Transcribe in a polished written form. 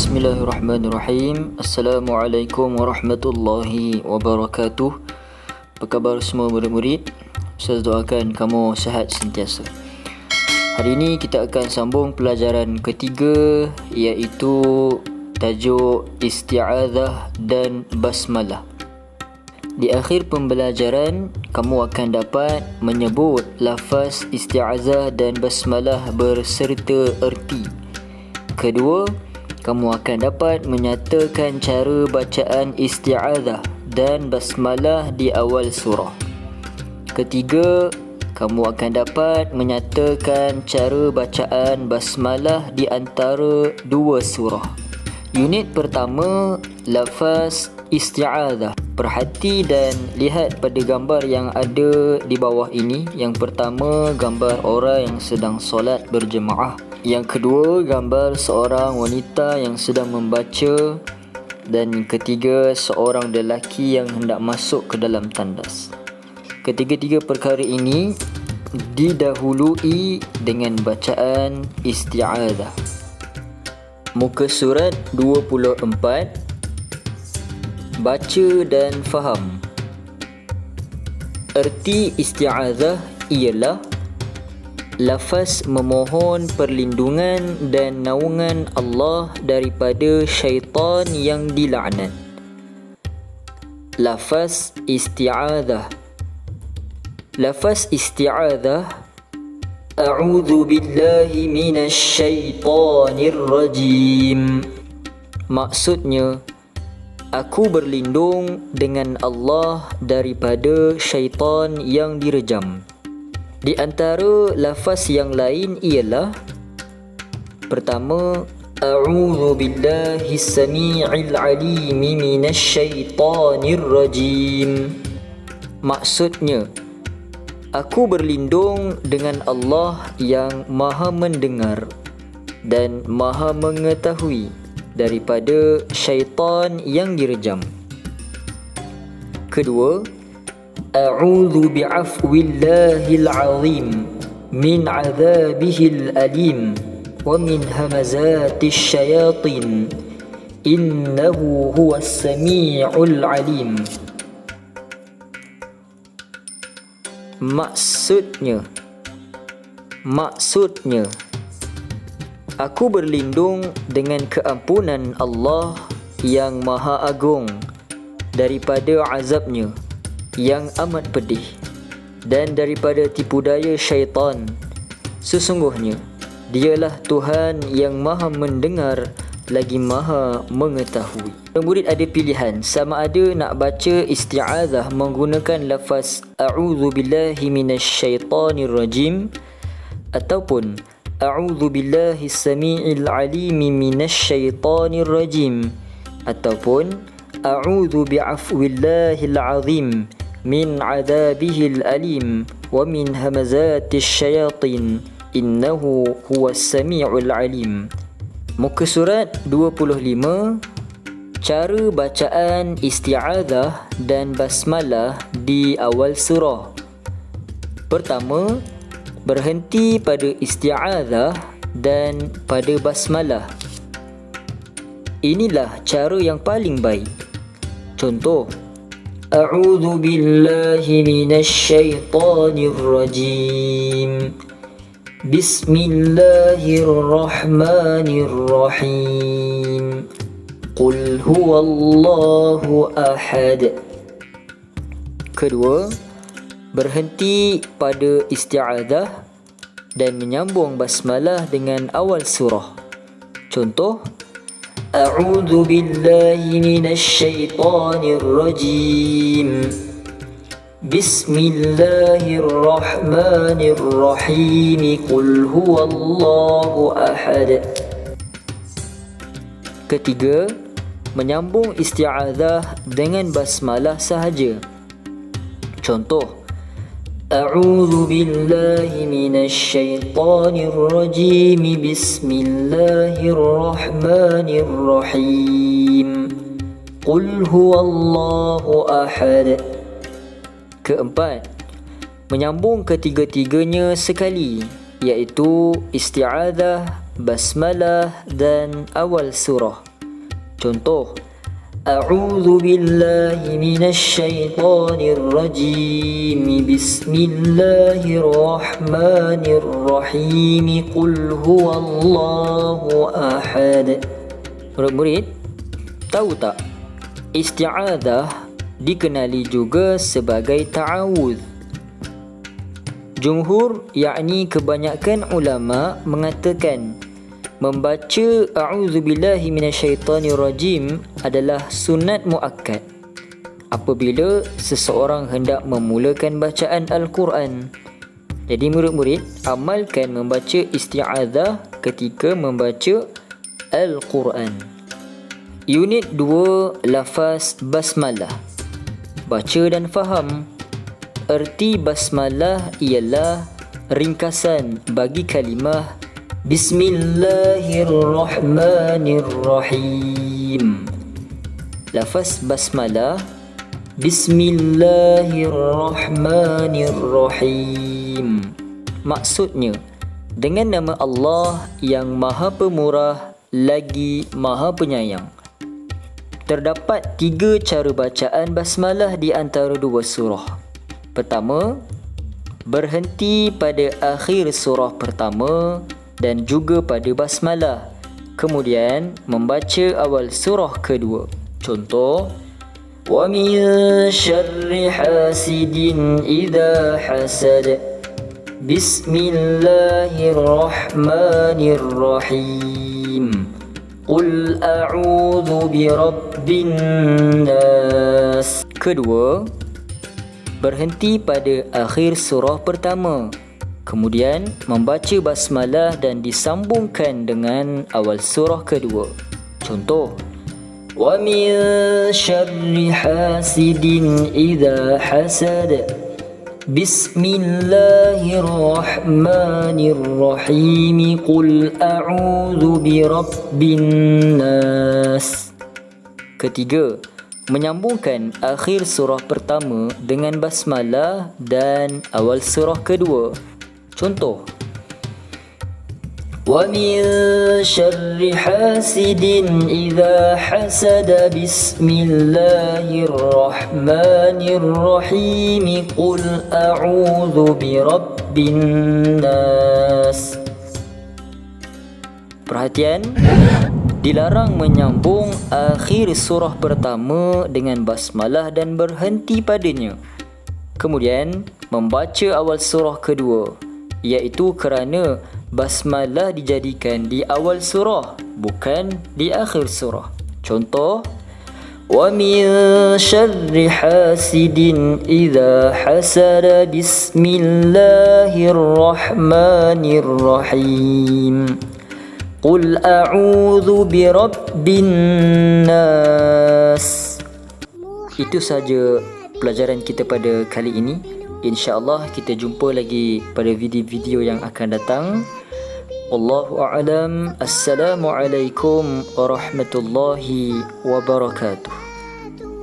Bismillahirrahmanirrahim. Assalamualaikum warahmatullahi wabarakatuh. Apa khabar semua murid-murid? Saya doakan kamu sihat sentiasa. Hari ini kita akan sambung pelajaran ketiga, iaitu tajuk isti'adzah dan basmalah. Di akhir pembelajaran, kamu akan dapat menyebut lafaz isti'adzah dan basmalah berserta erti. Kedua, kamu akan dapat menyatakan cara bacaan isti'adzah dan basmalah di awal surah. Ketiga, kamu akan dapat menyatakan cara bacaan basmalah di antara dua surah. Unit pertama, lafaz isti'adzah. Perhati dan lihat pada gambar yang ada di bawah ini. Yang pertama, gambar orang yang sedang solat berjemaah. Yang kedua, gambar seorang wanita yang sedang membaca. Dan yang ketiga, seorang lelaki yang hendak masuk ke dalam tandas. Ketiga-tiga perkara ini didahului dengan bacaan isti'adzah. Muka surat 24. Baca dan faham. Erti isti'adzah ialah lafaz memohon perlindungan dan naungan Allah daripada syaitan yang dilaknat. Lafaz isti'adzah. Lafaz isti'adzah, a'udzu billahi minasy syaithanir rajim. Maksudnya, aku berlindung dengan Allah daripada syaitan yang direjam. Di antara lafaz yang lain ialah, pertama, a'udzu billahi samii'il 'aliimi minasy syaithanir rajim. Maksudnya, aku berlindung dengan Allah yang Maha mendengar dan Maha mengetahui daripada syaitan yang direjam. Kedua, a'udzu bi'afwillahil 'azim min 'adzabihil alim wa min hamazatis syayatin innahu huwas sami'ul 'alim. Maksudnya, aku berlindung dengan keampunan Allah yang Maha Agung daripada azabnya yang amat pedih dan daripada tipu daya syaitan. Sesungguhnya, dialah Tuhan yang Maha mendengar lagi Maha mengetahui. Murid ada pilihan, sama ada nak baca isti'adzah menggunakan lafaz a'udzu billahi minasy syaithanir rajim ataupun a'udzu billahi samii'il 'aliimi minasy syaithanir rajim ataupun a'udzu bi'afwillahil 'azim min 'adzabihil alim wa min hamazatis syayatin innahu huwas samii'ul 'alim. Muka surat 25. Cara bacaan isti'adzah dan basmalah di awal surah. Pertama, berhenti pada isti'adzah dan pada basmalah. Inilah cara yang paling baik. Contoh, a'udzu billahi minasy syaithanir rajim. Bismillahirrahmanirrahim. Qul huwallahu ahad. Kedua, berhenti pada isti'adzah dan menyambung basmalah dengan awal surah. Contoh, a'udzu billahi minasy syaithanir rajim. Bismillahirrahmanirrahim. Qul huwallahu ahad. Ketiga, menyambung isti'adzah dengan basmalah sahaja. Contoh, a'udzu billahi minasy syaithanir rajim. Bismillahirrahmanirrahim. Qul huwallahu ahad. Keempat, menyambung ketiga-tiganya sekali, iaitu isti'adzah, basmalah dan awal surah. Contoh, A'udzu billahi minasy syaithanir rajim. Bismillahirrahmanirrahim. Qul huwallahu ahad. Murid-murid, tahu tak? Isti'adzah dikenali juga sebagai ta'awudz. Jumhur, yakni kebanyakan ulama mengatakan membaca a'udzubillahi minasyaitanir rajim adalah sunat muakkad apabila seseorang hendak memulakan bacaan Al-Quran. Jadi murid-murid, amalkan membaca isti'adzah ketika membaca Al-Quran. Unit 2, lafaz basmalah. Baca dan faham. Erti basmalah ialah ringkasan bagi kalimah Bismillahirrahmanirrahim. Lafaz basmalah, Bismillahirrahmanirrahim. Maksudnya, dengan nama Allah yang Maha Pemurah lagi Maha Penyayang. Terdapat 3 cara bacaan basmalah di antara 2 surah. Pertama, berhenti pada akhir surah pertama dan juga pada basmalah. Kemudian membaca awal surah kedua. Contoh, wa min syarri hasidin idza hasad. Bismillahirrahmanirrahim. Qul a'udzu birabbin nas. Kedua, berhenti pada akhir surah pertama. Kemudian membaca basmalah dan disambungkan dengan awal surah kedua. Contoh, wa min syarri hasidin idza hasad. Bismillahirrahmanirrahim. Qul a'udzu birabbin nas. Ketiga, menyambungkan akhir surah pertama dengan basmalah dan awal surah kedua. Contoh, wa min syarri hasidin idza hasada. Bismillahirrahmanirrahim. Qul a'udzu birabbin nas. Perhatian, dilarang menyambung akhir surah pertama dengan basmalah dan berhenti padanya. Kemudian membaca awal surah kedua, iaitu kerana basmalah dijadikan di awal surah, bukan di akhir surah. Contoh, wa min syarri hasidin idza hasada. Bismillahirrahmanirrahim. Qul a'udzu birabbin nas. Itu saja pelajaran kita pada kali ini. InsyaAllah kita jumpa lagi pada video-video yang akan datang. Wallahu a'lam. Assalamualaikum warahmatullahi wabarakatuh.